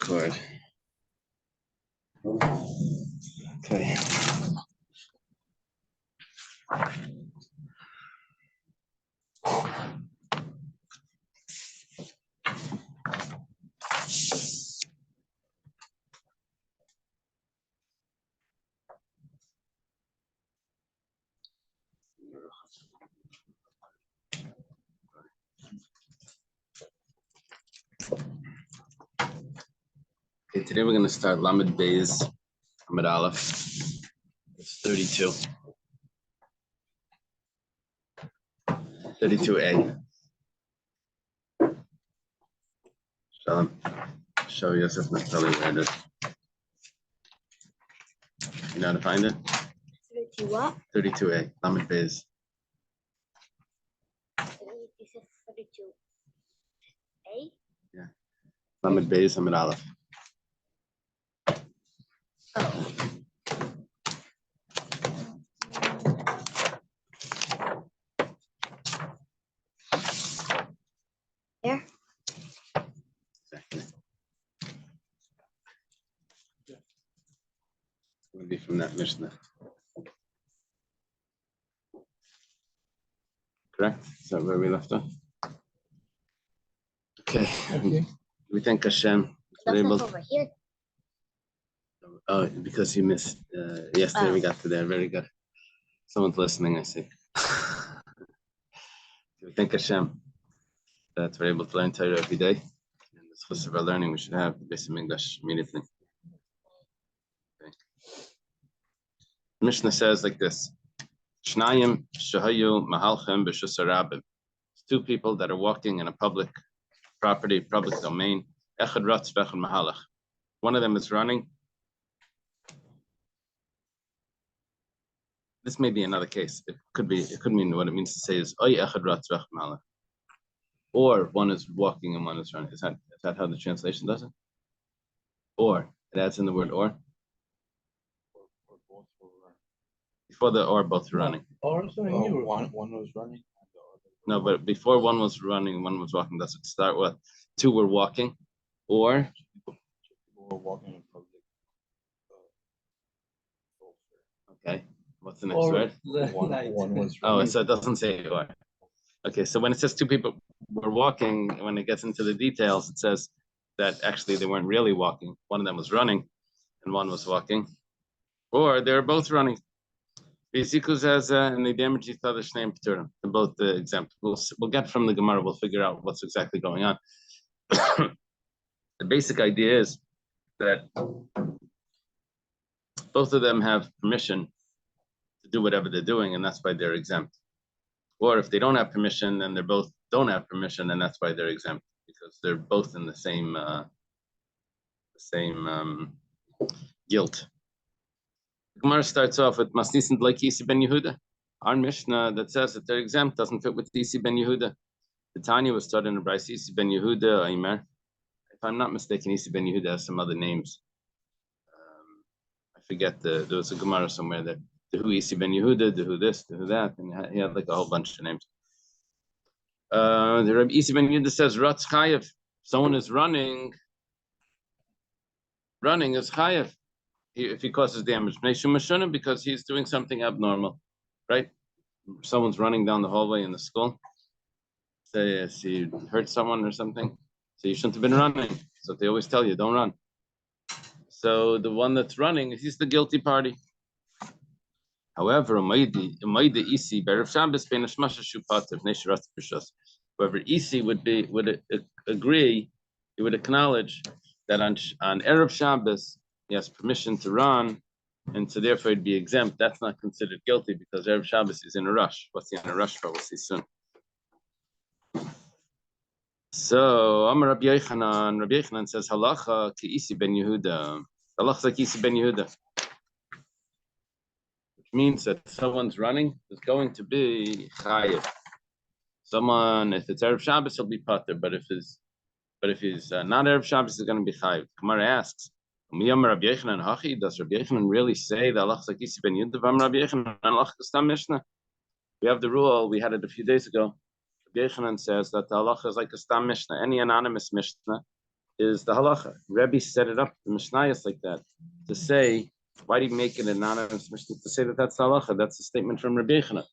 Record. Okay. Okay, today we're going to start Lamed Beis, Lamed Aleph. It's 32. 32a. Show Yosef Naftali read it. You know how to find it? 32 what? 32a, Lamed Beis. This is 32A? Yeah. Lamed Beis, Lamed Aleph. Oh. There? Exactly. It's going to be from that Mishnah. Correct? Is that where we left off? Okay. We thank Hashem. That's not over here. Oh, because you missed. Yesterday we got to there. Very good. Someone's listening, I see. We thank Hashem that we're able to learn Torah every day. And this course of our learning, we should have the basic English immediately. Okay. The Mishnah says like this: Shnayim shahayu mahalchem b'shus harabim. Two people that are walking in a public property, public domain. Echad ratz v'echad mahalach. One of them is running. This may be another case. It could mean what it means to say is oy echad ratz v'echad mahalach. Or one is walking and one is running. Is that how the translation does it? Or it adds in the word or. Before the or, both are running. Or one was running. No, but before one was running, one was walking. Does it start with two were walking, or People were walking in public. okay? What's the next word? One was Oh, running. so it doesn't say or. Okay, so when it says two people were walking, when it gets into the details, it says that actually they weren't really walking. One of them was running, and one was walking, or they were both running. Ziku says, and the damage you thought name Peturim. They're both exempt. We'll get from the Gemara. We'll figure out what's exactly going on. The basic idea is that both of them have permission to do whatever they're doing, and that's why they're exempt. Or if they don't have permission, then they both don't have permission, and that's why they're exempt, because they're both in the same guilt. The Gemara starts off with Masnisant like Isi ben Yehuda. Our Mishnah that says that they're exempt doesn't fit with Isi ben Yehuda. The Tanya was started in a Bryce Isi ben Yehuda Aimer. If I'm not mistaken, Isi ben Yehuda has some other names. I forget there was a Gemara somewhere that the who Isi ben Yehuda, the who this, the who that, and he had like a whole bunch of names. The Rabbi Isi ben Yehuda says Ratz Chayev. Someone is running is Chayev. If he causes damage, because he's doing something abnormal, right? Someone's running down the hallway in the school. Say he hurt someone or something, so you shouldn't have been running. So they always tell you, don't run. So the one that's running, he's the guilty party. However, Isi would agree, he would acknowledge that on Erev Shabbos, he has permission to run, and so therefore he'd be exempt. That's not considered guilty because Erev Shabbos is in a rush. What's he in a rush for? We'll see soon. So Amar Rabbi Yochanan says halacha ki Isi ben Yehuda. Halacha like Isi ben Yehuda, which means that someone's running is going to be chayiv. Someone, if it's Erev Shabbos, he'll be pater, but if he's not Erev Shabbos, he's going to be chayiv. Gemara asks, does Rabbi Yochanan really say that Allah like Isi ben Yehuda? We have the rule, we had it a few days ago. Rabbi Yochanan says that the Allah is like a stam mishnah. Any anonymous mishnah is the halacha. Rebbe set it up, the Mishnayos like that, to say, why do you make an anonymous Mishnah to say that that's the halacha? That's a statement from Rabbi Yochanan.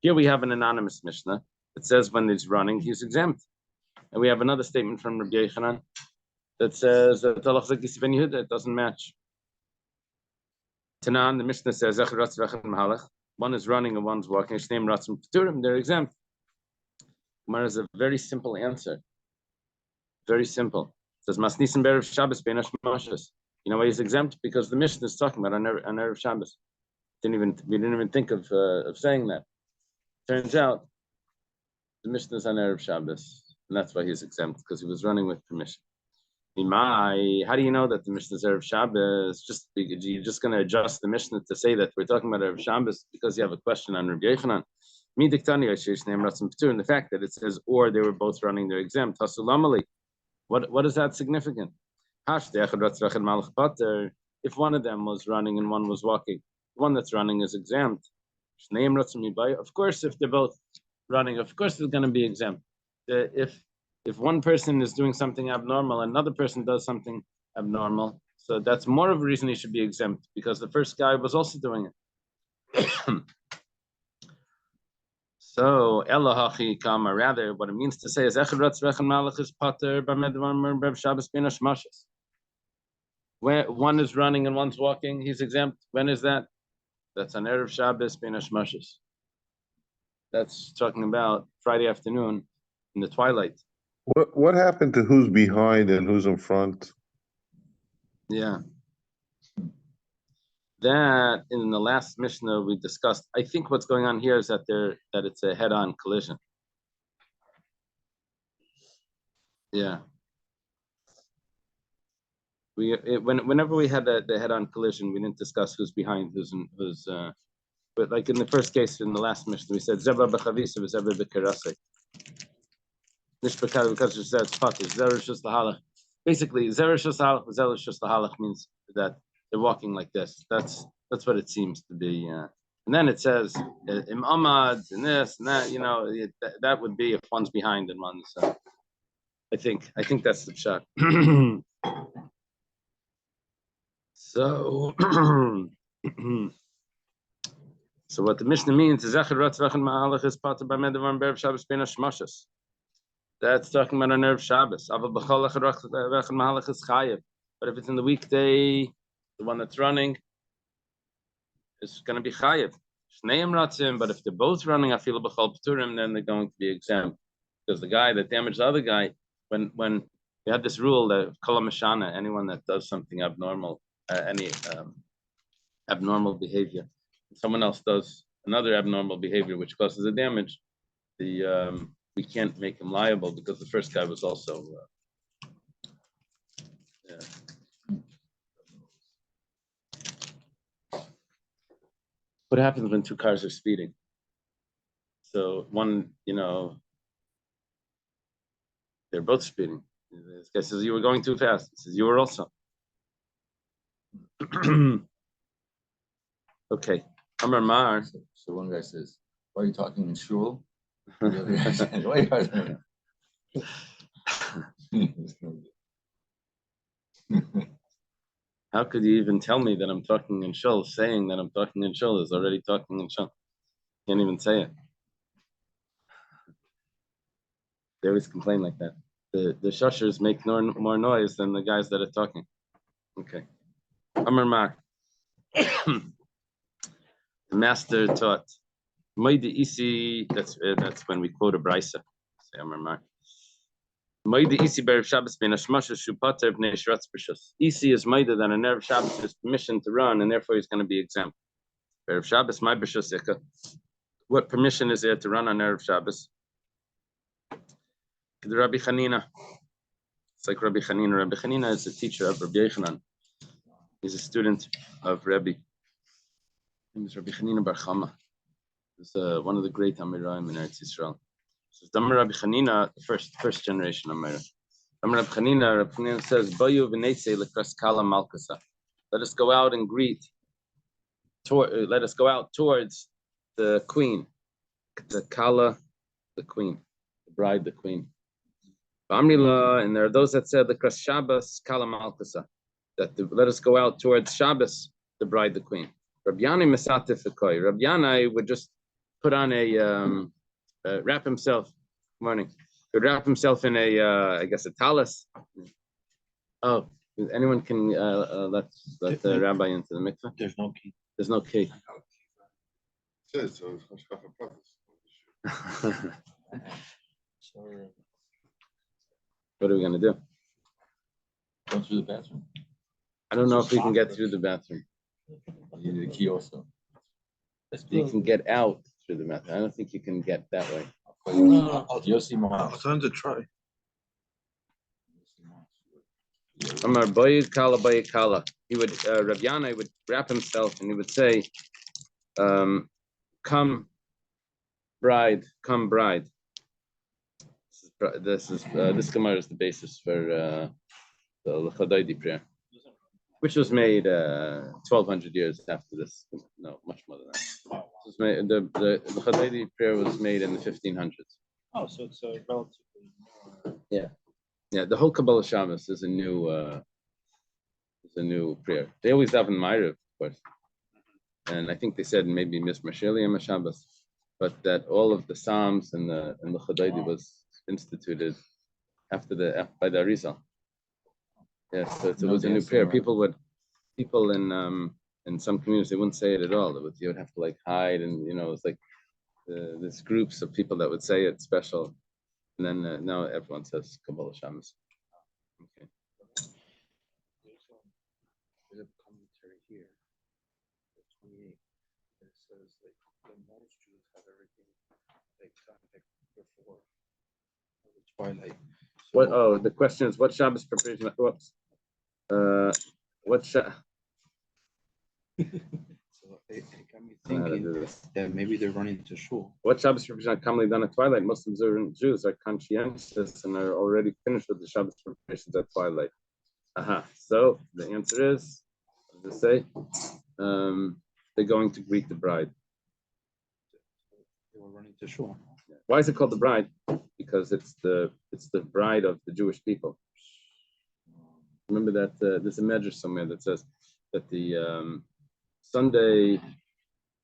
Here we have an anonymous Mishnah that says when he's running, he's exempt. And we have another statement from Rabbi Yochanan that says that the halacha is ben Yehuda, it doesn't match. Tanan, the Mishnah says, one is running and one's walking. They're exempt. Gemara is a very simple answer. Very simple. It says, Masnisim Berev Shabbos Bein Hashmashos. You know why he's exempt? Because the Mishnah is talking about on Erev Shabbos. We didn't even think of saying that. Turns out the Mishnah is on Erev Shabbos, and that's why he's exempt, because he was running with permission. How do you know that the Mishnah is Erev Shabbos? You're just going to adjust the Mishnah to say that we're talking about Erev Shabbos because you have a question on Rabbi Yochanan. And the fact that it says, or they were both running, they're exempt. What is that significant? If one of them was running and one was walking, the one that's running is exempt. Of course, if they're both running, of course they're going to be exempt. If one person is doing something abnormal, another person does something abnormal, so that's more of a reason he should be exempt, because the first guy was also doing it. So, Elohachi Kamma, rather, what it means to say is when one is running and one's walking, he's exempt. When is that? That's on Erev Shabbos Bein Hashmashos. That's talking about Friday afternoon in the twilight. What happened to who's behind and who's in front? Yeah. That in the last Mishnah we discussed. I think what's going on here is that it's a head-on collision. Yeah. Whenever we had the head-on collision, we didn't discuss who's behind, but like in the first case in the last Mishnah, we said Zebra b'chavisa v'Zebra b'kerasek. Nishbekad because it says pater. Zerish just the halach. Basically, Zerish just the halach. Zerish just the halach means that they're walking like this. That's what it seems to be. And then it says im amad and this and that. You know, that would be if one's behind and one's. I think that's the shot. So, so what the Mishnah means is that's talking about on Erev Shabbos. But if it's in the weekday, the one that's running is going to be chayiv. But if they're both running, then they're going to be exempt, because the guy that damaged the other guy, when we had this rule that kol mishana, anyone that does something abnormal, any abnormal behavior, someone else does another abnormal behavior which causes a damage, we can't make him liable because the first guy was also. What happens when two cars are speeding? So one, they're both speeding. This guy says, you were going too fast. He says, you were also. Okay. Amar Mar. So one guy says, why are you talking in shul? The other guy says, why are you How could you even tell me that I'm talking in shul? Saying that I'm talking in shul is already talking in shul. Can't even say it. They always complain like that. The shushers make more noise than the guys that are talking. Okay. Amar Mar. The master taught. Moide isi. That's when we quote a brisa. Say Amar Mar. Moide isi berev Shabbos bein hashmashos shu pater b'nei shratz b'shus. Isi is moide that on Erev Shabbos is permission to run, and therefore he's going to be exempt. Berev Shabbos my b'shus ikka. What permission is there to run on Erev Shabbos? The Rabbi Chanina. It's like Rabbi Chanina. Rabbi Chanina is a teacher of Rabbi Yochanan. He's a student of Rebbe. His name is Rabbi Chanina bar Kamma. He's one of the great Amirim in Eretz Yisrael. So Damar Rabbi Chanina, the first generation Amir. Damar Rabbi Chanina says, "Bayu v'neisei lekras kala malkasa." Let us go out and greet. Let us go out towards the queen, the kala, the queen, the bride, the queen. Amrila, and there are those that said the Kras Shabbos Kala Malkusa, that let us go out towards Shabbos to bride the queen. Rabbi Yanai Mesatif Ekoy. Rabbi Yanai would just put on wrap himself. Good morning. Would wrap himself in I guess a talis. Oh, anyone can let the rabbi into the mikveh? There's no key. There's no key. What are we gonna do? Go through the bathroom. I don't know if we can get through the bathroom. You need a key also. You can get out through the bathroom. I don't think you can get that way. You'll see more. It's time to try. Amar Bayid Kala Bayid Kala. He would Rav Yanai would wrap himself and he would say, "Come, bride, come, bride." This Gemara is the basis for the L'Chadaydi prayer, which was made 1,200 years after this. No, much more than that. It was made, the L'Chadaydi prayer was made in the 1500s. Oh, so it's a relatively more. Yeah, the whole Kabbalah Shabbos is a new prayer. They always daven Ma'ariv, of course, and I think they said maybe Miss Marshaliam Shabbos, but that all of the Psalms and the Chadaydi was instituted by the Arizal. Yes, so it was a new prayer. People in some communities they wouldn't say it at all. You would have to like hide, and it's like there's groups of people that would say it special. And then now everyone says Kabbalah Shabbos. Okay. There's a commentary here, 28, that says like most Jews have everything like before the twilight. What? Oh, the question is what Shabbos preparation? Whoops. What Shabbos? So it got me thinking that maybe they're running to shul. What Shabbos preparation are commonly done at twilight? Most observant Jews are conscientious and are already finished with the Shabbos preparations at twilight. Aha. So the answer is, what does it say? They're going to greet the bride. They were running to shul. Why is it called the bride? Because it's the bride of the Jewish people. Remember that there's a medrash somewhere that says that the Sunday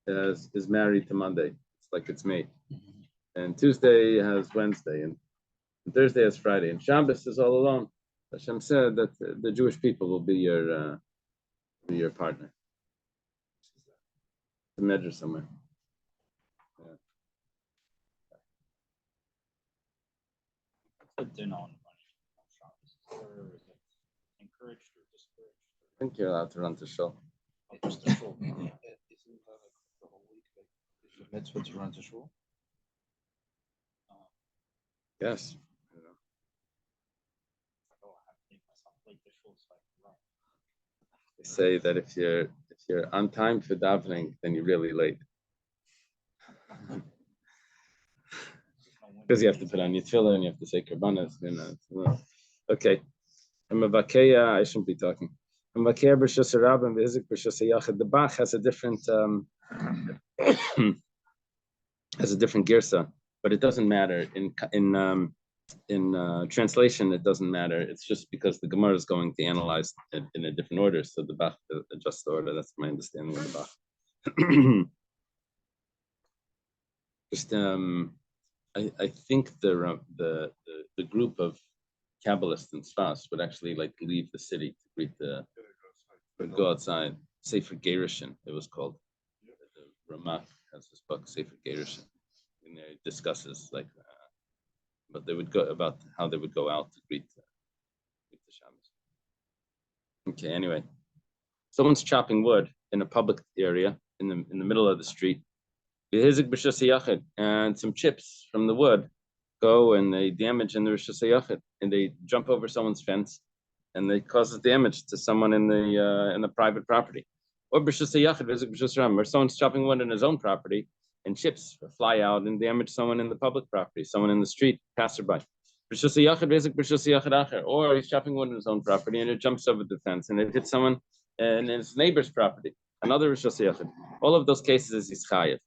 is married to Monday. It's like it's made. And Tuesday has Wednesday, and Thursday has Friday, and Shabbos is all alone. Hashem said that the Jewish people will be your partner. The medrash somewhere. But they're not running on Shabbos. Or is it encouraged or discouraged? I think you're allowed to run to shul. Just the shul. Isn't that like the whole week? Like, is the mitzvah to run to shul? Yes. They say that if you're on time for davening, then you're really late. Because you have to put on your tefillah and you have to say karbanas. Okay. I shouldn't be talking. The Bach has a different girsa, but it doesn't matter in translation. It doesn't matter. It's just because the Gemara is going to analyze it in a different order, so the Bach adjusts the order. That's my understanding of the Bach. Just I think the group of Kabbalists and Sfas would actually like leave the city to greet go outside. Sefer Gerushin, it was called. The Ramak has this book, Sefer Gerushin, and it discusses like, but they would go about how they would go out to greet the Shabbos. Okay, anyway, someone's chopping wood in a public area in the middle of the street. And some chips from the wood go and they damage in the Rosh Hashanah, and they jump over someone's fence and they cause damage to someone in the private property. Or or someone's chopping wood in his own property and chips fly out and damage someone in the public property, someone in the street, passerby. Or he's chopping wood in his own property and it jumps over the fence and it hits someone in his neighbor's property, another Rosh Hashanah. All of those cases is chayav.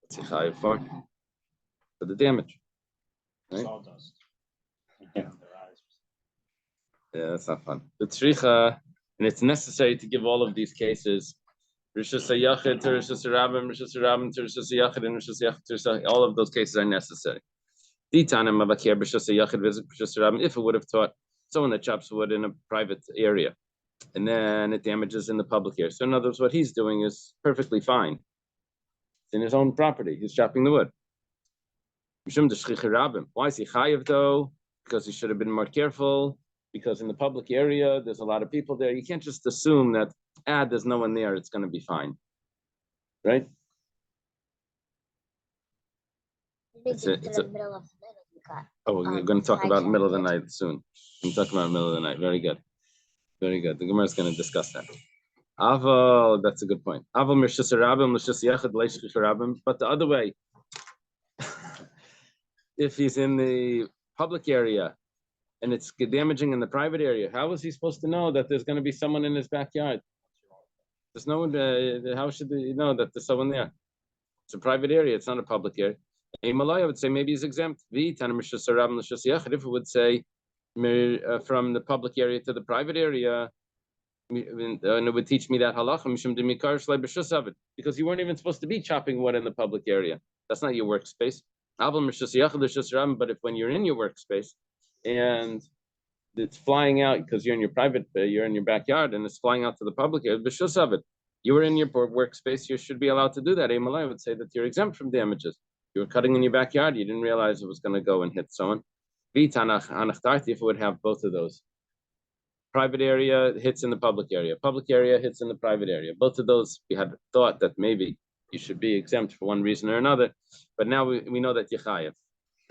What's he chayav for? For the damage. Right? Sawdust. their eyes. Yeah, that's not fun. The tzricha, and it's necessary to give all of these cases. Rishus HaYachid to Rishus HaRabim, Rishus HaRabim to Rishus HaYachid, and Rishus HaYachid to Rishus HaYachid. All of those cases are necessary. If it would have taught someone that chops wood in a private area, and then it damages in the public area. So in other words, what he's doing is perfectly fine. It's in his own property. He's chopping the wood. Why is he chayiv though? Because he should have been more careful. Because in the public area, there's a lot of people there. You can't just assume that, there's no one there, it's going to be fine. Right? It's a- in the middle of the night. You got. Oh, we're going to talk Fried about middle of the chocolate. night soon. We're talking about middle of the night. Very good. Very good. The Gemara is going to discuss that. Aval, that's a good point. Aval mirshus harabim, l'shus yachad, leishchich harabim. But the other way, if he's in the public area and it's damaging in the private area, how is he supposed to know that there's going to be someone in his backyard? There's no one. How should he know that there's someone there? It's a private area. It's not a public area. A Malaya would say maybe he's exempt. If it would say from the public area to the private area, and it would teach me that halacha because you weren't even supposed to be chopping wood in the public area. That's not your workspace. But if when you're in your workspace and it's flying out because you're in your private, you're in your backyard and it's flying out to the public area, you were in your workspace, you should be allowed to do that. A Malay would say that you're exempt from damages. You were cutting in your backyard, you didn't realize it was going to go and hit someone. If it would have both of those. Private area hits in the public area hits in the private area. Both of those, we had thought that maybe you should be exempt for one reason or another, but now we know that you're chayav.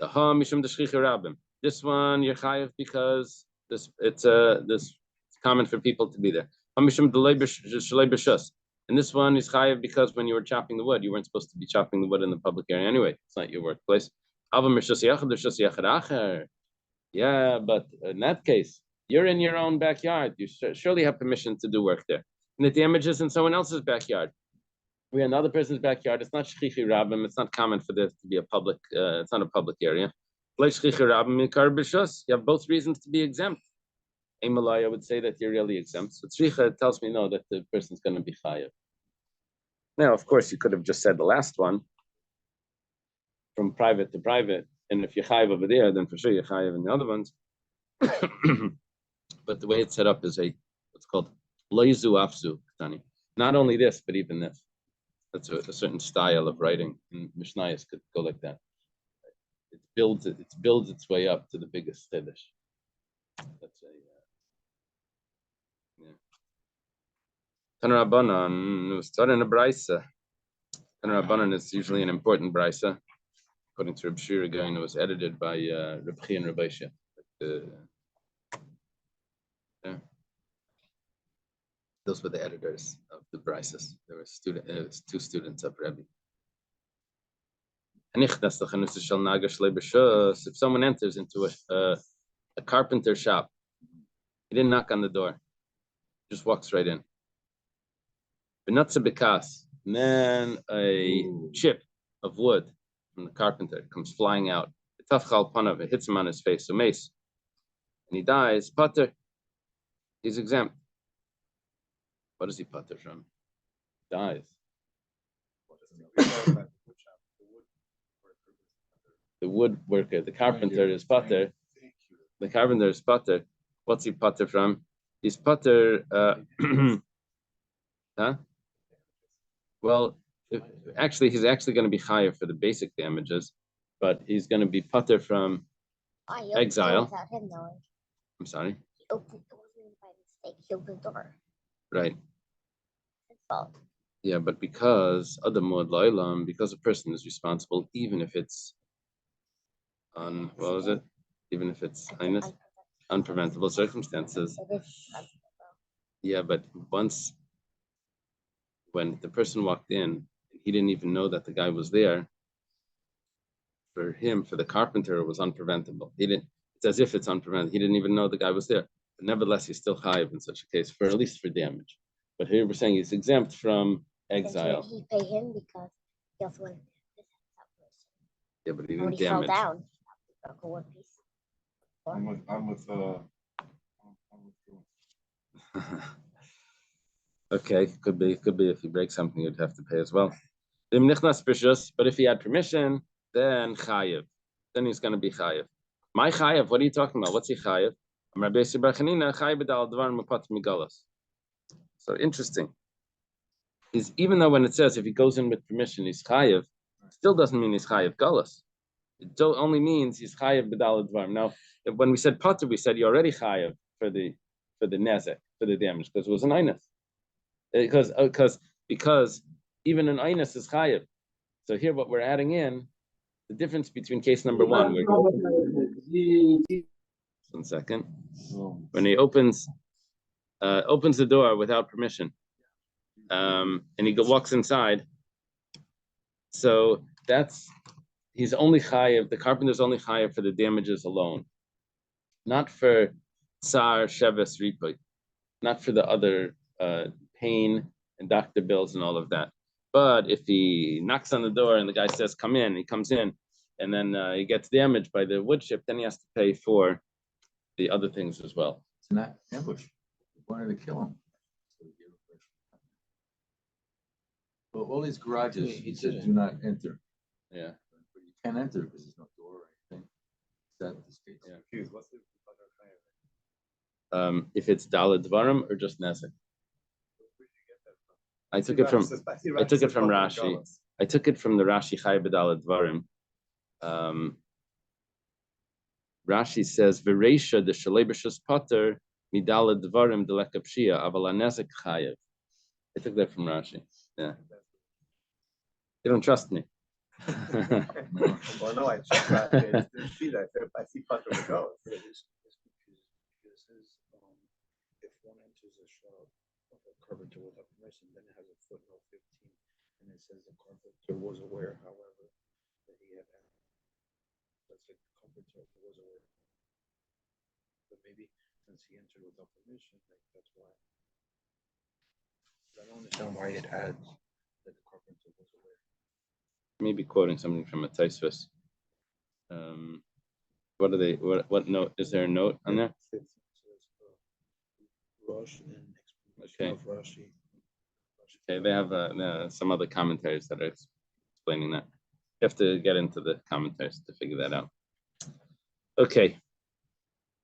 The ha mishum d'shchicha rabim. This one you're chayav because it's common for people to be there. Ha mishum d'lei b'shus. And this one is chayav because when you were chopping the wood, you weren't supposed to be chopping the wood in the public area anyway. It's not your workplace. Yeah, but in that case, you're in your own backyard. You surely have permission to do work there. And the damage is in someone else's backyard. We're in another person's backyard. It's not shchichi rabim. It's not common for this to be a public. It's not a public area. You have both reasons to be exempt. A Malaya would say that you're really exempt. So tzricha tells me no, that the person's going to be chayav. Now, of course, you could have just said the last one from private to private. And if you're chayav over there, then for sure you're chayav in the other ones. But the way it's set up is what's called loizu afzu tani. Not only this, but even this. That's a certain style of writing, and Mishnayos could go like that. It builds its way up to the biggest chiddush. That's Tanur Rabbanan was taught in a brisa. Tanur Rabbanan is usually an important brisa, according to Reb Shira Gaon. It was edited by Reb Chi and Reb Aisha. Those were the editors of the brises. There were two students of Rebbe. If someone enters into a carpenter shop, he didn't knock on the door, just walks right in. And then a chip of wood from the carpenter comes flying out. It hits him on his face, a mace, and he dies. Pater, he's exempt. What does he pater from? Dies. The woodworker, the carpenter is pater. The carpenter is pater. What's he pater from? He's pater. Huh? Well, he's actually going to be higher for the basic damages, but he's going to be pater from exile. Without him knowing. I'm sorry. He opened the door by mistake. He opened the door. Right. His fault. Yeah, but because a person is responsible, even if it's even if it's unpreventable circumstances. It is Yeah, but when the person walked in, he didn't even know that the guy was there. For the carpenter, it was unpreventable. It's as if it's unpreventable. He didn't even know the guy was there. But nevertheless, he's still chayiv in such a case, at least for damage. But here we're saying he's exempt from exile. He paid him because he also wanted this person. Yeah, but he When didn't he fell damage. down, he broke a one piece. I'm with Okay, could be if he breaks something, you'd have to pay as well. But if he had permission, then chayiv. Then he's going to be chayiv. My chayiv, what are you talking about? What's he chayiv? So interesting. Is even though when it says if he goes in with permission, he's chayiv, still doesn't mean he's chayiv galus. It only means he's chayiv b'dal dvarim. Now, when we said pater, we said you're already chayiv for the nezek, for the damage, because it was an einus. Because even an einus is chayiv. So here, what we're adding in, the difference between case number one, where 1 second, when he opens the door without permission, and he walks inside. So he's only chayiv. The carpenter's only chayiv for the damages alone, not for tsar, sheves, ripoy, not for the other pain and doctor bills and all of that. But if he knocks on the door and the guy says, come in, he comes in, and then he gets damaged by the wood chip, then he has to pay for the other things as well. It's not ambush. They wanted to kill him. Well, all these garages, he said, do not enter. Yeah. But you can't enter because there's no door or anything. Is that the state? Yeah. If it's daled dvarim or just nezek. I took it from Rashi. I took it from the Rashi Chai B'Daled Dvarim. Rashi says, "V'reisha the shalebishus pater midaled dvarim delekapshia aval nezek chayev." I took that from Rashi. Yeah. You don't trust me. Well, no, I checked that. I didn't see that. I see pater with goes. If one enters a shop of a carpenter without permission, then it has a footnote 15, and it says the carpenter was aware, however, that he had. That's the carpenter was aware, but maybe since he entered without permission, that's why. I don't understand why it adds that the carpenter was aware. Maybe quoting something from a Taisvus. What are they? What note? Is there a note on there? Rush and Okay. of Rashi. Okay, they have some other commentaries that are explaining that. You have to get into the commentaries to figure that out. Okay.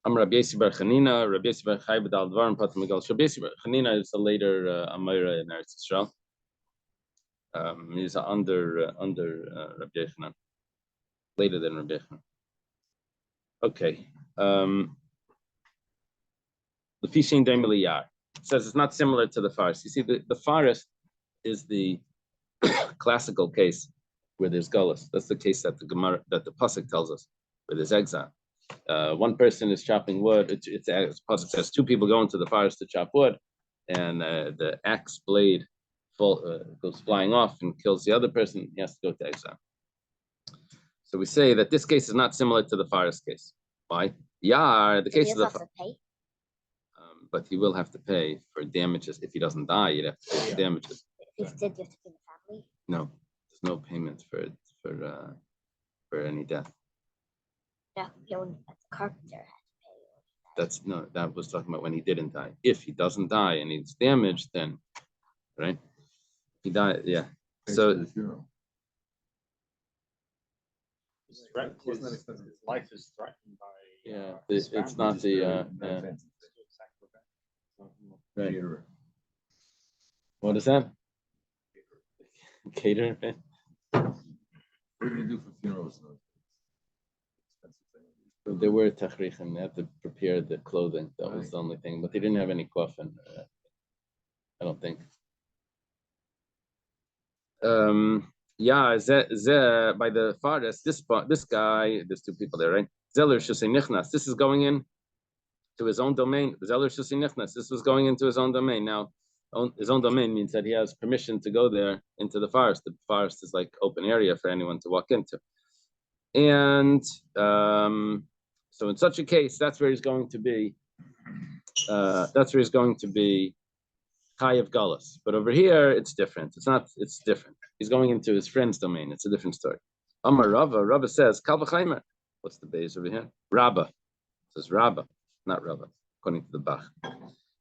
I'm Rabbi Yossi Bar Chanina, Rabbi Yossi Bar Chai B'Dal Dvarim Pater Megal. Rabbi Yossi Bar Chanina is a later Amira in Eretz Yisrael. He's under Rabbi Yochanan, later than Rabbi Yochanan. Okay. The Fishin Daimeli Yar says it's not similar to the forest. You see, the forest is the classical case where there's gullus. That's the case that the Gemara, that the pasuk tells us, where there's exile. One person is chopping wood. It's pasuk says two people go into the forest to chop wood, and the axe blade goes flying off and kills the other person. He has to go to exile. So we say that this case is not similar to the forest case. Why? Yar, the case of the but he will have to pay for damages. If he doesn't die, you'd have to pay for damages. If he's dead, you have to pay the family. No, there's no payment for any death. No, the carpenter had to pay. That was talking about when he didn't die. If he doesn't die and he's damaged, then right, he died. Yeah. So His life is threatened by. it's not the right. What is that? Cater. What do you do for funerals? There were tachrichim. They had to prepare the clothing. That was the only thing. But they didn't have any coffin. I don't think. Yeah, by the farthest, this guy, there's two people there, right? Zeller Shusei Nichnas. This is going in to his own domain. Zeller Shusei Nichnas. This was going into his own domain. Now, his own domain means that he has permission to go there into the forest. The forest is like open area for anyone to walk into. And so in such a case, that's where he's going to be. Chayav Galus. But over here, it's different. It's different. He's going into his friend's domain. It's a different story. Amar Rava says, Kal v'chaimer. What's the base over here? Rabba. says Rabba, not Rabba, according to the Bach.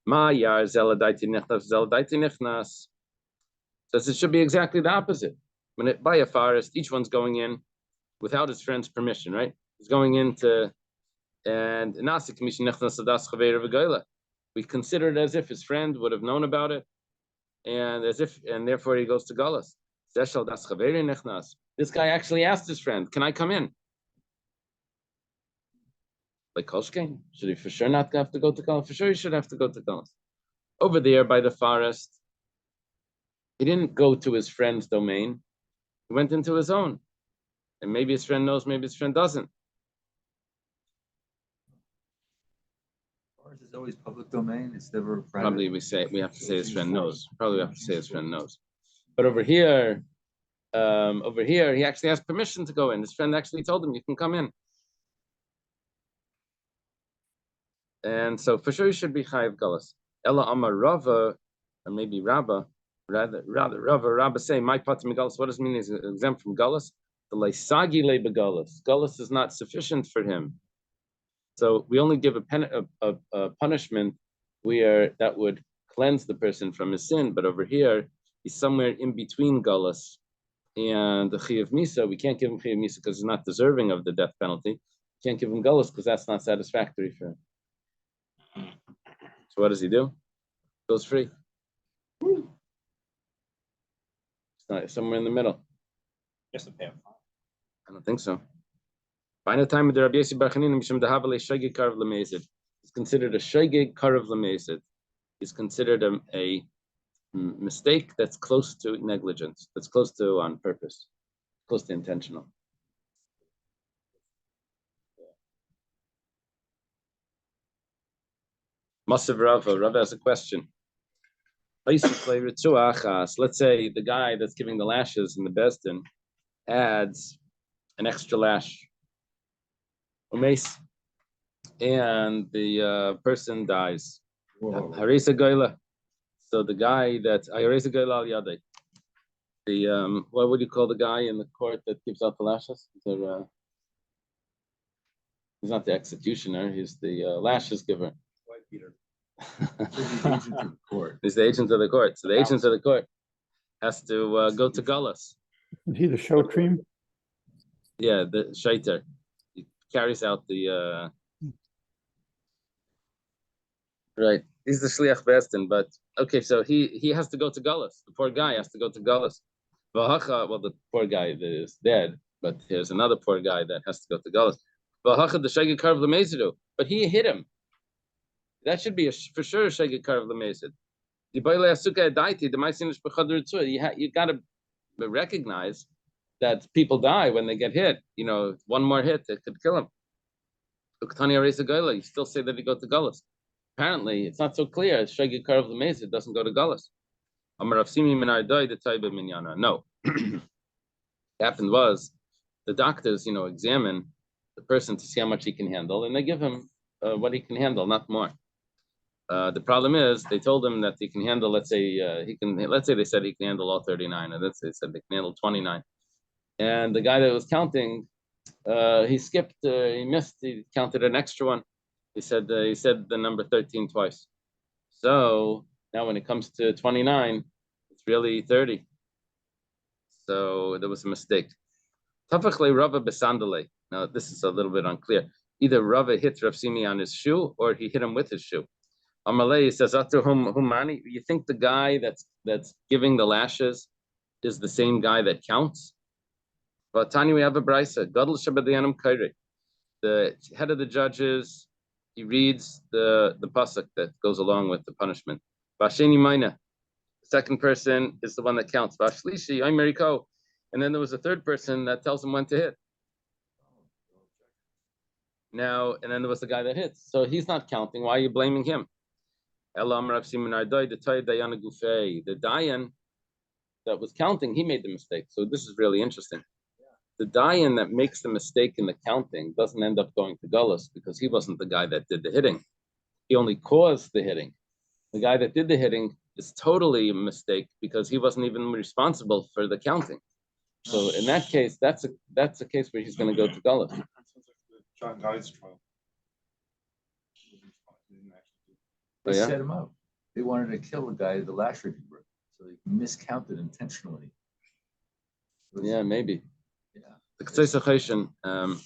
Ma yar zeladaiti nichnas. Says it should be exactly the opposite. When it by a forest, each one's going in without his friend's permission, right? He's going into and we consider it as if his friend would have known about it, and therefore he goes to Galus. This guy actually asked his friend, "Can I come in?" Like Koshke, should he for sure not have to go to Galus? For sure, he should have to go to Galus. Over there by the forest, he didn't go to his friend's domain. He went into his own, and maybe his friend knows, maybe his friend doesn't. Ours is always public domain. It's never private. Probably we have to say his friend knows. Probably we have to say his friend knows. But over here, he actually has permission to go in. His friend actually told him, "You can come in." And so for sure, you should be chayiv galus. Ella Amar Rava, or maybe Rabba, rather Rabba say, "My patim galus." What does it mean? He's exempt from galus. The leisagi lebegalus. Galus is not sufficient for him. So we only give a punishment where that would cleanse the person from his sin. But over here, he's somewhere in between galus and the Chiyav Misa. We can't give him Chiyav Misa because he's not deserving of the death penalty. We can't give him galus because that's not satisfactory for him. So what does he do? Goes free. It's not somewhere in the middle. Just to pay a fine. I don't think so. By the time of the Rabbi Yossi Bar Chanina, Mishum Dahavale Shogeg Karav Lemezid. It's considered a Shogeg Karav Lemezid. It's considered a mistake that's close to negligence, that's close to on purpose, close to intentional. Masav Rava has a question. Let's say the guy that's giving the lashes in the Besdin adds an extra lash, and the person dies. Harisa Goyla. So the guy that Harisa Goyla al Yadeh. The what would you call the guy in the court that gives out the lashes? He's not the executioner. He's the lashes giver. White Peter. He's the agent of the court. So the agent of the court has to go to Galus. Is he the show cream? Yeah, the shaiter. He carries out the right. He's the shliach bestin, but okay, so he has to go to Galus. The poor guy has to go to Galus. Well, the poor guy is dead, but here's another poor guy that has to go to Galus. But he hit him. That should be for sure a shegeg karav lemezid. You got to recognize that people die when they get hit. You know, one more hit, it could kill him. You still say that he goes to Galus. Apparently, it's not so clear. Shegeg karav lemezid doesn't go to Galus. No. What happened was the doctors, examine the person to see how much he can handle, and they give him what he can handle, not more. The problem is they told him that he can handle, let's say they said he can handle all 39, and they said they can handle 29. And the guy that was counting, he skipped, he missed, he counted an extra one. He said the number 13 twice. So now when it comes to 29, it's really 30. So there was a mistake. Tafachle Rava besandale. Now this is a little bit unclear. Either Rava hit Rav Simi on his shoe or he hit him with his shoe. Amalei says, Humani, you think the guy that's giving the lashes is the same guy that counts? But Tani, we have a brisa. Gadol Shabadayanam Kairi. The head of the judges, he reads the pasuk that goes along with the punishment. Vasheni Maina. The second person is the one that counts. Vashlishi, I'm Meriko. And then there was a third person that tells him when to hit. Now, and then there was the guy that hits. So he's not counting. Why are you blaming him? The Dayan that was counting, he made the mistake. So this is really interesting. The Dayan that makes the mistake in the counting doesn't end up going to Gullus because he wasn't the guy that did the hitting. He only caused the hitting. The guy that did the hitting is totally a mistake because he wasn't even responsible for the counting. So in that case, that's a case where he's going to go to Gullus. John Guy's trial. They yeah? set him up. They wanted to kill the guy, the lasher keeper. So they miscounted intentionally. It was- Yeah, maybe. Yeah. The K'tzei Choshen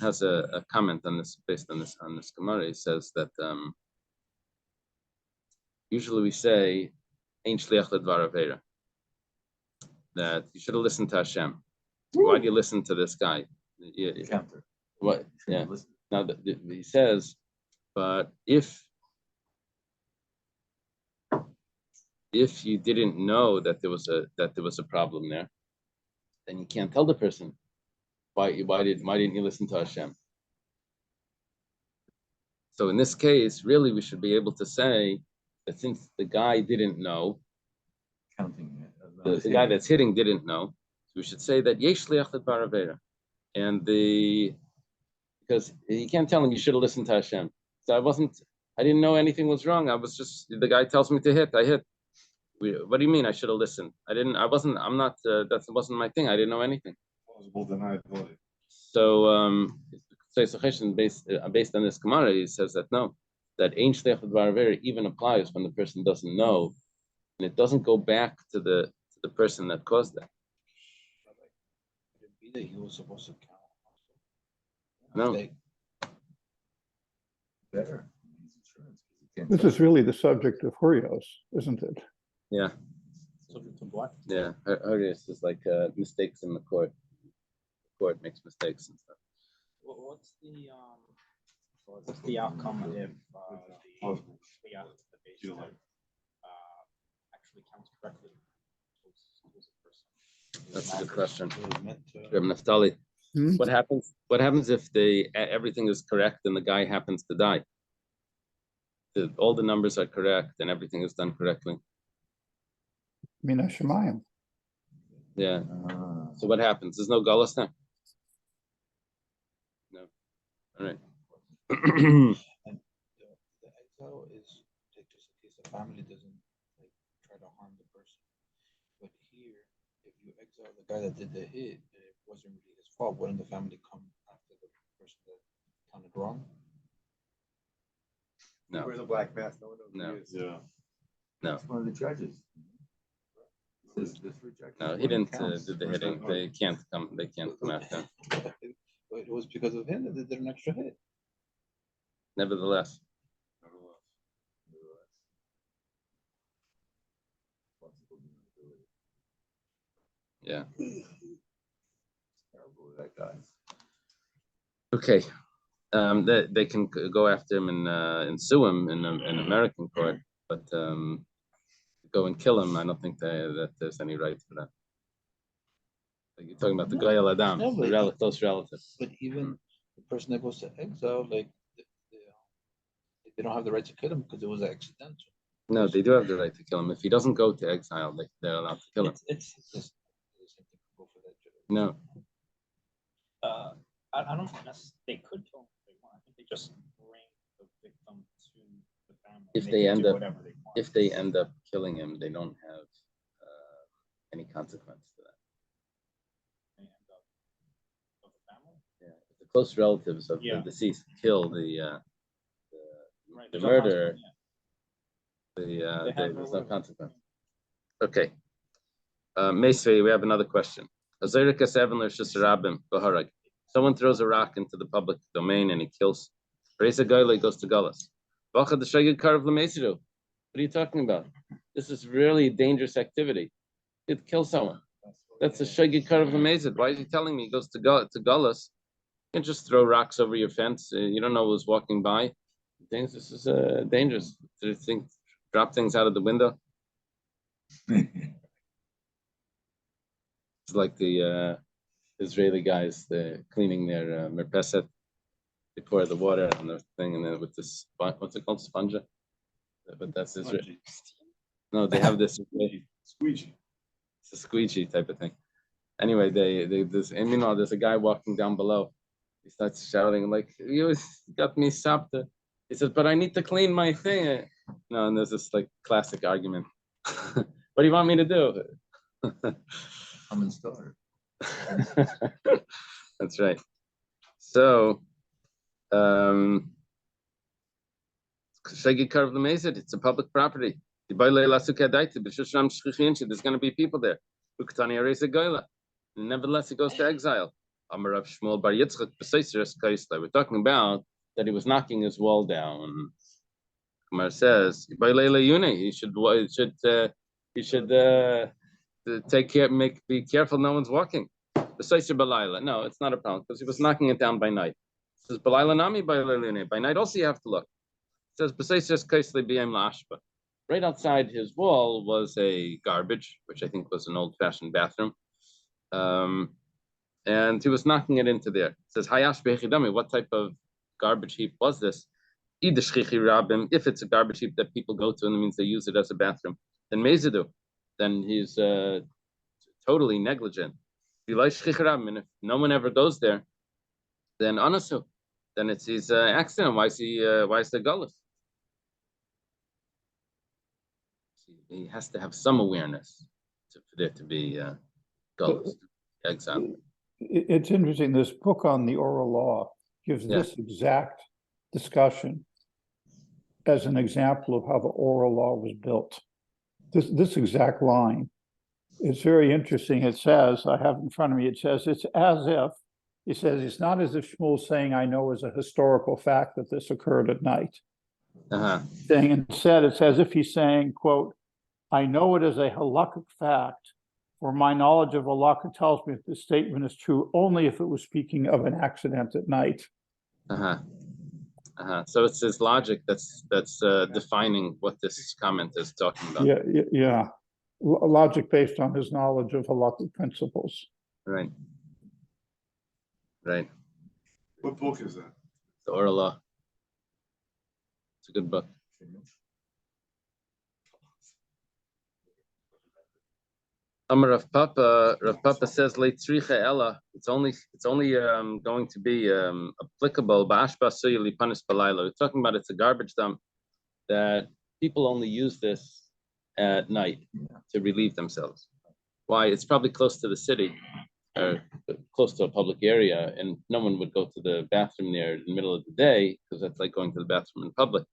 has a comment on this, based on this Gemara. He says that usually we say "Ein shliach ledvar avera," that you should have listened to Hashem. Why do you listen to this guy? Counter. What? You shouldn't Yeah. listen. Now he says, but if you didn't know that there was a problem there, then you can't tell the person. Why didn't you listen to Hashem? So in this case, really, we should be able to say that since the guy didn't know, Counting it. the guy that's hitting didn't know, so we should say that yesh liach ledvar avera, and because you can't tell him you should have listened to Hashem. So I didn't know anything was wrong. I was just, the guy tells me to hit, I hit. What do you mean I should have listened? That wasn't my thing. I didn't know anything. Plausible denied void. So, based on this Gemara, he says that no, that ein shliach ledvar avera even applies when the person doesn't know, and it doesn't go back to the person that caused that. Could it be that he was supposed to count also? No. Like, Better. He's insurance, 'cause he can't This tell. is really the subject of Hurios, isn't it? Yeah, Subject to what? yeah. Harius is like mistakes in the court. The court makes mistakes and stuff. What's the outcome if the base actually counts correctly? Who's the person? That's a good question. it was meant to. Reb Naftali. Hmm? What happens if everything is correct and the guy happens to die? All the numbers are correct and everything is done correctly. Mina Shemayim. Yeah. Ah. So what happens? There's no galus now. No. All right. And the exile is like just in case the family doesn't like try to harm the person. But here, if you exile the guy that did the hit, and it wasn't really his fault, wouldn't the family come after the person that counted wrong? He No. wears a black mask. No one knows who No. he is. Yeah. No. It's one of the judges. This rejected. No. He one didn't counts. do the hitting. They can't come after. But it was because of him that they did an extra hit. Nevertheless. Yeah. Terrible, that guy. Okay. They can go after him and sue him in American court, but go and kill him. I don't think that there's any right for that. Like you're talking about the Goyal Adam, No, but the close relative. But even the person that goes to exile, like they don't have the right to kill him because it was accidental. No, they do have the right to kill him. If he doesn't go to exile, they're allowed to kill him. It's just the same thing could go for that judge. No. I don't think they could kill him if they want. I think they just bring the victim to the family. If and they can end do up- whatever they want. If they end up killing him, they don't have any consequence to that. They end up with the family. Yeah. If the close relatives of Yeah. the deceased kill the Right, the there's no murderer, consequence, yeah. They have there's no no way. consequence. Okay. Mesri, we have another question. Someone throws a rock into the public domain and he kills. Reza Goyle goes to Gullus. What are you talking about? This is really dangerous activity. It kills someone. That's a shaggy car of Lamezid. Why is he telling me he goes to Gullus? You can just throw rocks over your fence. You don't know who's walking by. Things. This is dangerous. To think, drop things out of the window. It's like the Israeli guys, they're cleaning their merpeset. They pour the water on the thing, and then with this, what's it called, sponge? But that's Israel. No, they have this Squeegee. it's a squeegee type of thing. Anyway, and meanwhile, there's a guy walking down below. He starts shouting like, "You got me sapta." He says, "But I need to clean my thing." No, and there's this like classic argument. What do you want me to do? I'm in starter. That's right. So, It's a public property. There's going to be people there. Nevertheless, he goes to exile. We're talking about that he was knocking his wall down. Kamar says, he should take care, be careful no one's walking. No, it's not a problem because he was knocking it down by night. It says, by night also you have to look. It says, right outside his wall was a garbage, which I think was an old-fashioned bathroom. And he was knocking it into there. It says, what type of garbage heap was this? If it's a garbage heap that people go to and it means they use it as a bathroom, then he's totally negligent. And if no one ever goes there, then anasu, then it's his accident. Why is the gullus? He has to have some awareness for there to be gullus. Exactly. It's interesting. This book on the oral law gives this exact discussion as an example of how the oral law was built. This exact line. It's very interesting. It says, I have in front of me, it says, it's as if, he says, it's not as if Shmuel's saying, I know as a historical fact that this occurred at night. Saying instead, it's as if he's saying, quote, I know it as a halakhic fact, for my knowledge of halakha tells me that this statement is true only if it was speaking of an accident at night. So it's his logic that's defining what this comment is talking about. Yeah. Logic based on his knowledge of halakhic principles. Right. What book is that? The oral law. It's a good book. Rav Papa says leitzricha ella. It's only going to be applicable. We're talking about it's a garbage dump that people only use this at night to relieve themselves. Why? It's probably close to the city or close to a public area, and no one would go to the bathroom there in the middle of the day because that's like going to the bathroom in public.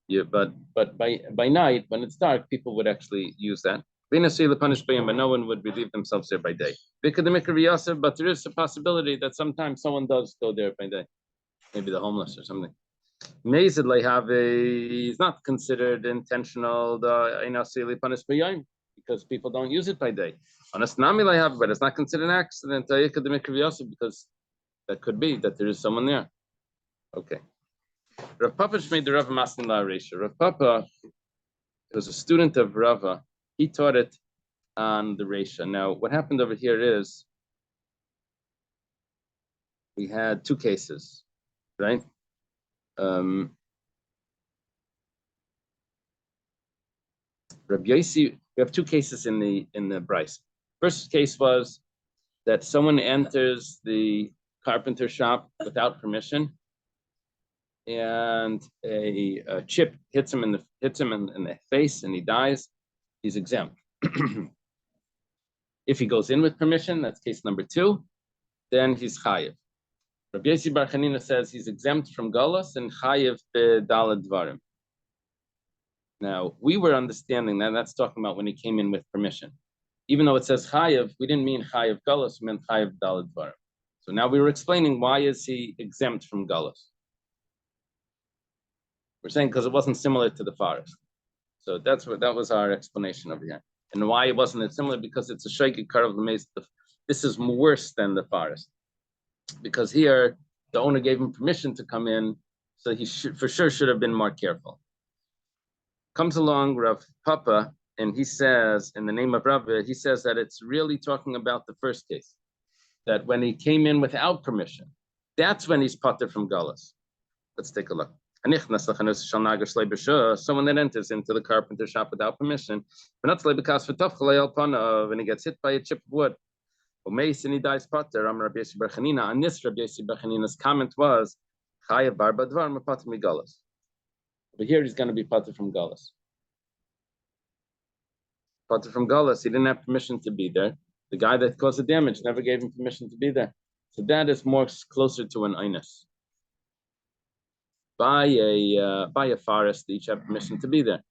Yeah, but by night when it's dark, people would actually use that. But no one would relieve themselves there by day. But there is a possibility that sometimes someone does go there by day, maybe the homeless or something. Is not considered intentional because people don't use it by day. But it's not considered an accident because that could be that there is someone there. Okay. Rav Papa made the Rav Masnin La Reisha. Rav Papa was a student of Rava. He taught it on the Reisha. Now, what happened over here is we had two cases, right? Rabbi Yossi, we have two cases in the Bryce. First case was that someone enters the carpenter shop without permission, and a chip hits him in the face, and he dies. He's exempt. If he goes in with permission, that's case number 2, then he's chayiv. Rabbi Yossi Bar Chanina says he's exempt from galus and chayiv b'dalad dvarim. Now, we were understanding that that's talking about when he came in with permission. Even though it says chayiv, we didn't mean chayiv galus, we meant chayiv b'dalad dvarim. So now we were explaining why is he exempt from galus. We're saying because it wasn't similar to the forest. So that was our explanation over here. And why it wasn't similar, because it's a shaykh kar of the maze. This is worse than the forest. Because here, the owner gave him permission to come in, so he for sure should have been more careful. Comes along Rav Papa, and he says, in the name of Rav, he says that it's really talking about the first case. That when he came in without permission, that's when he's pater from galus. Let's take a look. Someone that enters into the carpenter shop without permission, when he gets hit by a chip of wood, and he dies pater. On this Rabbi Yossi Bar Chanina's comment was, but here he's going to be pater from galus. Pater from galus, he didn't have permission to be there. The guy that caused the damage never gave him permission to be there. So that is more closer to an einus. by a forest. They each have permission to be there.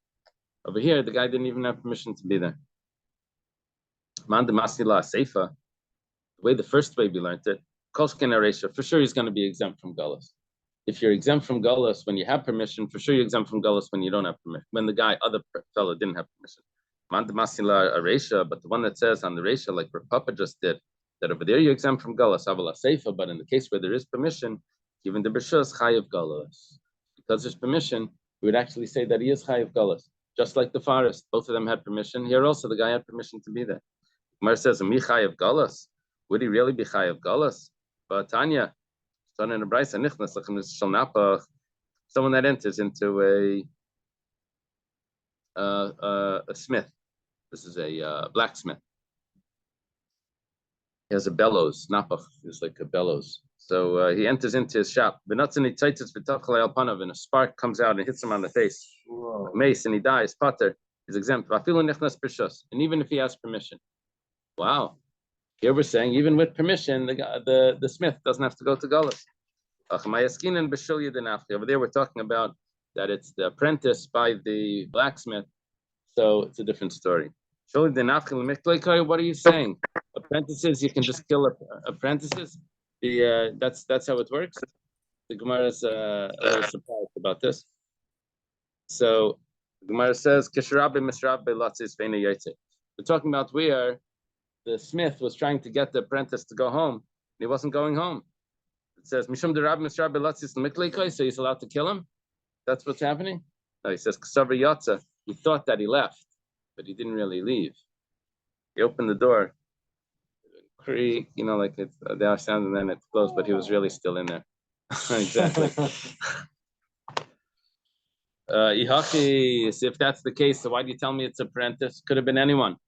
Over here, the guy didn't even have permission to be there. Man de masila seifa. The way the first way we learned it, kolshken aresha, for sure he's going to be exempt from gullus. If you're exempt from gullus when you have permission, for sure you're exempt from gullus when you don't have permission. When the other fellow didn't have permission. Man de masila aresha, but the one that says on the resha, like where Papa just did, that over there you're exempt from gullus, avala seifa, but in the case where there is permission, given the b'shus chayiv gullus. Because there's permission, we would actually say that he is chayiv gullus. Just like the forest, both of them had permission. Here also, the guy had permission to be there. Gemara says, "Mi chayav galus? Would he really be chayav galus?" But Tanya, son in a brayso, nichnas lachem shalnapach. Someone that enters into a smith. This is a blacksmith. He has a bellows. Napach is like a bellows. So he enters into his shop. And a spark comes out and hits him on the face. Whoa. Mace, and he dies. Pater is exempt. And even if he has permission. Wow. Here we're saying even with permission, the smith doesn't have to go to Gullus. Over there we're talking about that it's the apprentice by the blacksmith. So it's a different story. What are you saying? Apprentices, you can just kill apprentices? That's how it works. The Gemara is a little surprised about this. So the Gemara says, we're talking about where the smith was trying to get the apprentice to go home, and he wasn't going home. It says, so he's allowed to kill him? That's what's happening? No, he says, he thought that he left, but he didn't really leave. He opened the door, creak, like it's the sound, and then it closed, but he was really still in there. Exactly. If that's the case, so why do you tell me it's apprentice? Could have been anyone.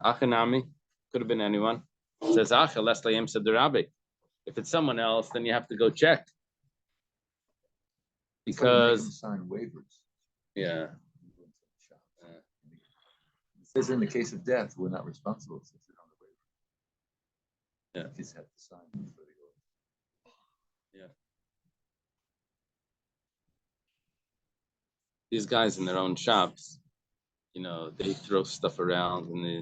Achanami, could have been anyone. It says Acha, Leslie Emsa Durabi. If it's someone else, then you have to go check. Because sign waivers. Yeah. It says in the case of death, we're not responsible. It says it on the waiver. Yeah. You just have to sign before they go. Yeah. These guys in their own shops, they throw stuff around and they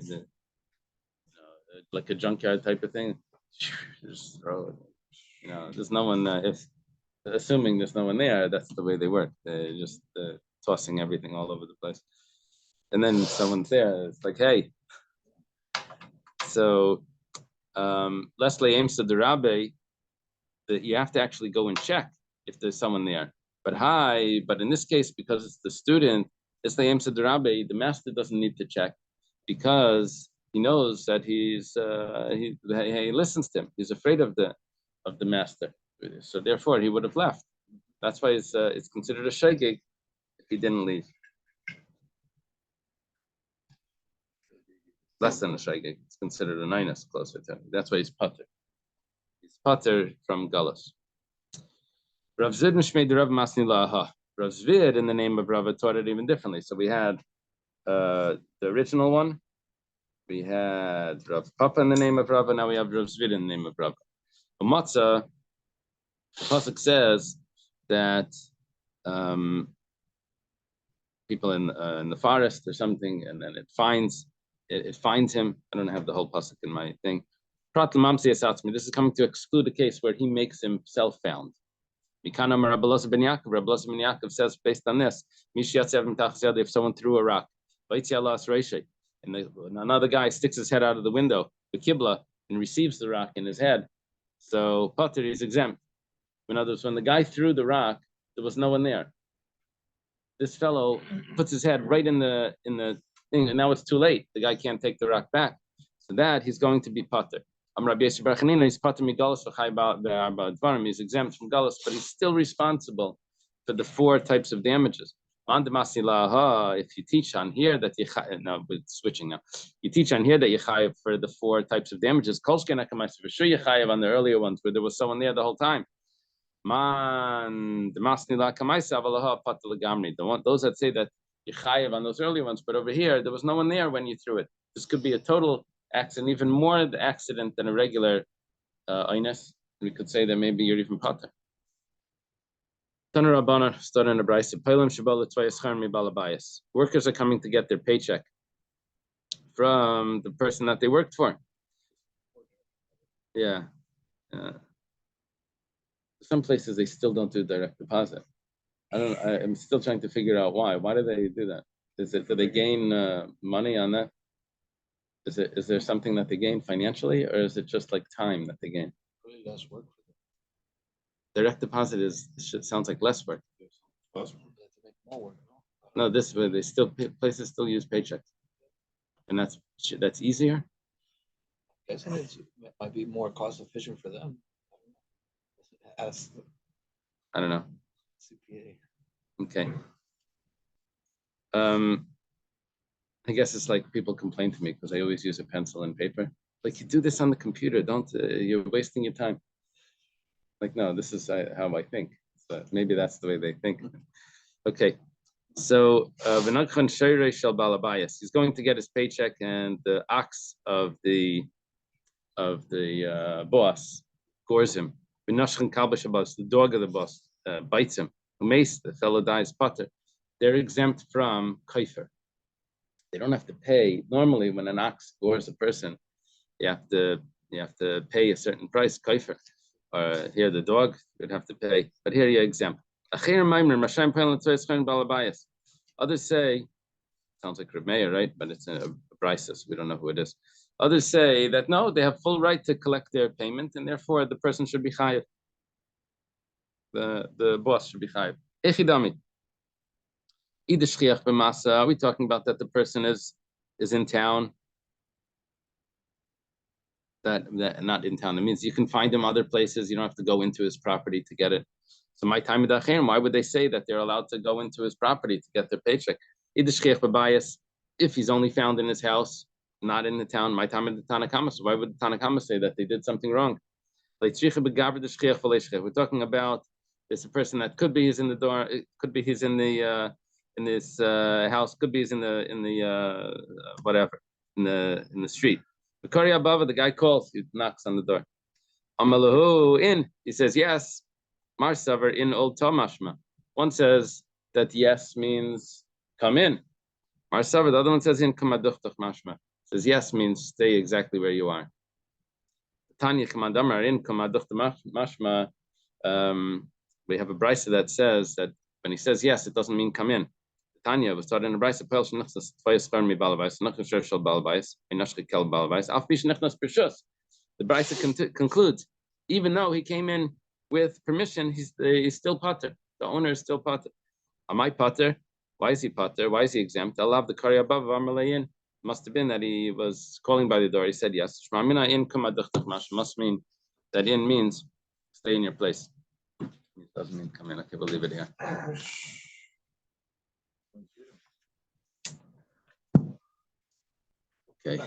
like a junkyard type of thing. Just throw it. There's no one. If assuming there's no one there, that's the way they work. They're just tossing everything all over the place. And then someone's there. It's like, hey. So, Leslie aims to the rabbi that you have to actually go and check if there's someone there. But in this case, because it's the student, Leslie aims to the rabbi, the master doesn't need to check because he knows that he listens to him. He's afraid of the master. So therefore, he would have left. That's why it's considered a shegeg if he didn't leave. Less than a shegeg. It's considered a ninus closer to him. That's why he's pater. He's pater from Galus. Rav Zvid mishmei Rav Masni Laha. Rav Zvid in the name of Rav taught it even differently. So we had the original one. We had Rav Papa in the name of Rav. Now we have Rav Zvid in the name of Rav. Matzah, the pasuk says that people in the forest or something, and then it finds him. I don't have the whole pasuk in my thing. This is coming to exclude a case where he makes himself found. Rabbi Elazar ben Yaakov says based on this, if someone threw a rock, and another guy sticks his head out of the window, the kibla, and receives the rock in his head, so pater is exempt. In other words, when the guy threw the rock, there was no one there. This fellow puts his head right in the thing, and now it's too late. The guy can't take the rock back. So that he's going to be pater. He's pater migalus v'chay. He's exempt from galus, but he's still responsible for the 4 types of damages. If you teach on here that we're switching now. You teach on here that Yechayev for the 4 types of damages. Kolshken for sure Yechayev on the earlier ones where there was someone there the whole time. Man, the Masnila Kamaisa Avalaha Patalagamri. Those that say that Yechayev on those earlier ones, but over here there was no one there when you threw it. This could be a total accident, even more the accident than a regular oinus. We could say that maybe you're even pater. Taner Rabbanan started in a brayse. Peilim Shabbat L'Tzvayis Mi Balabayas. Workers are coming to get their paycheck from the person that they worked for. Yeah. Some places they still don't do direct deposit. I'm still trying to figure out why. Why do they do that? Do they gain money on that? Is there something that they gain financially, or is it just like time that they gain? Really less work for them. Direct deposit sounds like less work. Less work, they have to make more work, No, this way places still use paychecks, and that's easier. Guessing it might be more cost efficient for them. As I don't know. CPA. Okay. I guess it's like people complain to me because I always use a pencil and paper. Like, you do this on the computer, don't you're wasting your time. Like, no, this is how I think. So maybe that's the way they think. Okay. So he's going to get his paycheck, and the ox of the boss gores him. The dog of the boss bites him. The fellow dies potter. They're exempt from kaifer. They don't have to pay. Normally, when an ox gores a person, you have to pay a certain price, kaifer. Or here the dog would have to pay, but here you're exempt. Others say, sounds like Reb Meir, right? But it's a brisis. We don't know who it is. Others say that no, they have full right to collect their payment, and therefore the person should be chayav. The boss should be chayav. Echidami. Are we talking about that the person is in town? That not in town. It means you can find him other places. You don't have to go into his property to get it. So my time with Achim, why would they say that they're allowed to go into his property to get their paycheck? If he's only found in his house, not in the town, my time with the Tanakama. So why would the Tanakama say that they did something wrong? We're talking about there's a person that could be he's in the door, it could be he's in the in this house, could be he's in the whatever, in the street. The guy calls, he knocks on the door. Amalahu in, he says yes. Marsaver in old Tomashma. One says that yes means come in. Marsaver, the other one says in Kamma Daf mashma. Says yes means stay exactly where you are. Tanya Kamma Damar in Kamma Daf mashma. We have a brisa that says that when he says yes, it doesn't mean come in. Tanya was taught in a brisa. The brisa concludes, even though he came in with permission, he's still potter. The owner is still potter. Am I potter? Why is he potter? Why is he exempt? I'll have the kari above Amalayin. Must have been that he was calling by the door. He said yes. Must mean that in means stay in your place. It doesn't mean come in. Okay, we'll leave it here. Okay.